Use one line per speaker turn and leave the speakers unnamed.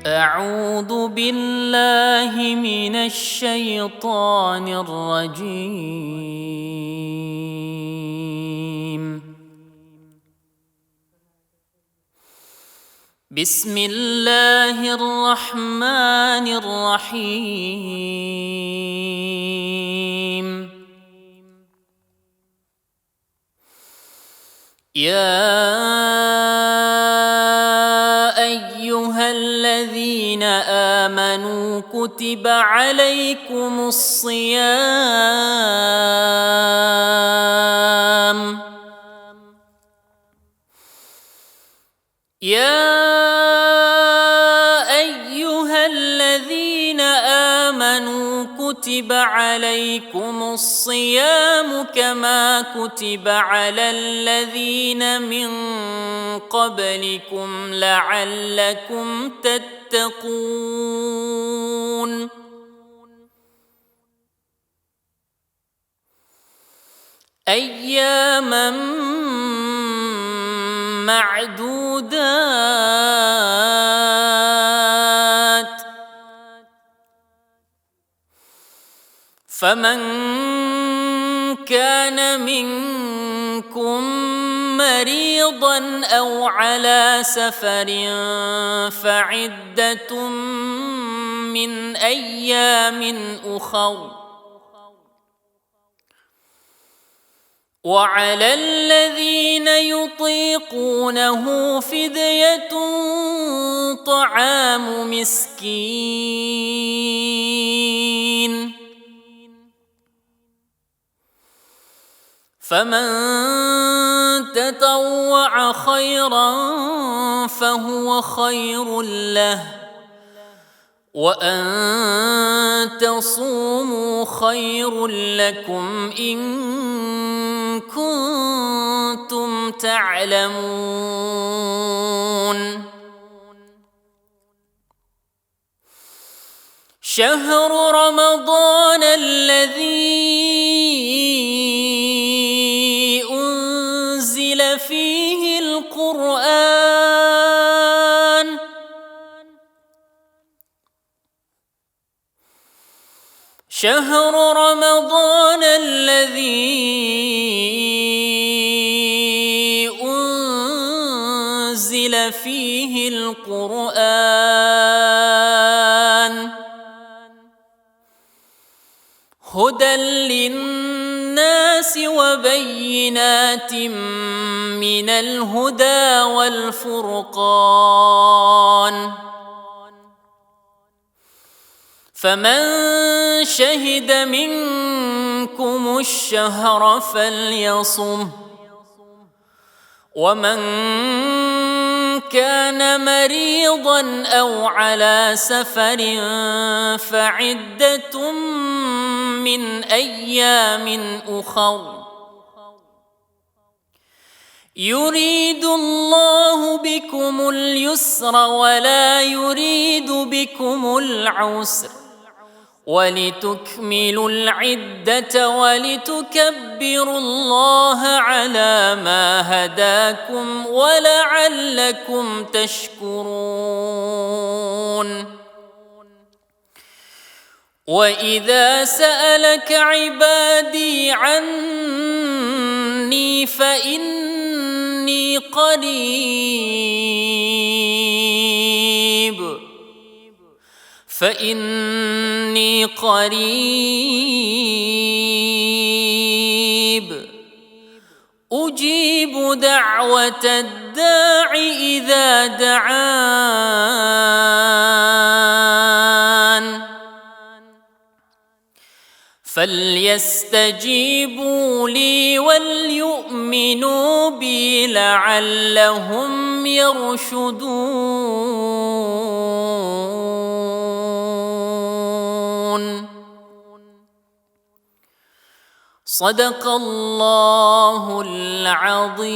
أعوذ بالله من الشيطان الرجيم. بسم الله الرحمن الرحيم. يا أيها الذين آمنوا كتب عليكم الصيام كتب عليكم الصيام كما كتب على الذين من قبلكم لعلكم تتقون. أياما معدودات، فمن كان منكم مريضا أو على سفر فعدة من أيام أخر، وعلى الذين يطيقونه فدية طعام مسكين، فمن تطوع خيرا فهو خير له، وأن تصوموا خير لكم إن كنتم تعلمون. شهر رمضان الذي أنزل فيه القرآن شهر رمضان الذي أنزل فيه القرآن هدى للناس وبينات من الهدى والفرقان، فمن شهد منكم الشهر فليصمه، ومن كان مريضا أو على سفر فعدة من أيام أخر، يريد الله بكم اليسر ولا يريد بكم العسر، ولتكملوا العدة ولتكبروا الله على ما هداكم ولعلكم تشكرون. وإذا سألك عبادي عني فإني قريب أجيب دعوة الداع إذا دعان، فليستجيبوا لي وليؤمنوا بي لعلهم يرشدون. صدق الله العظيم.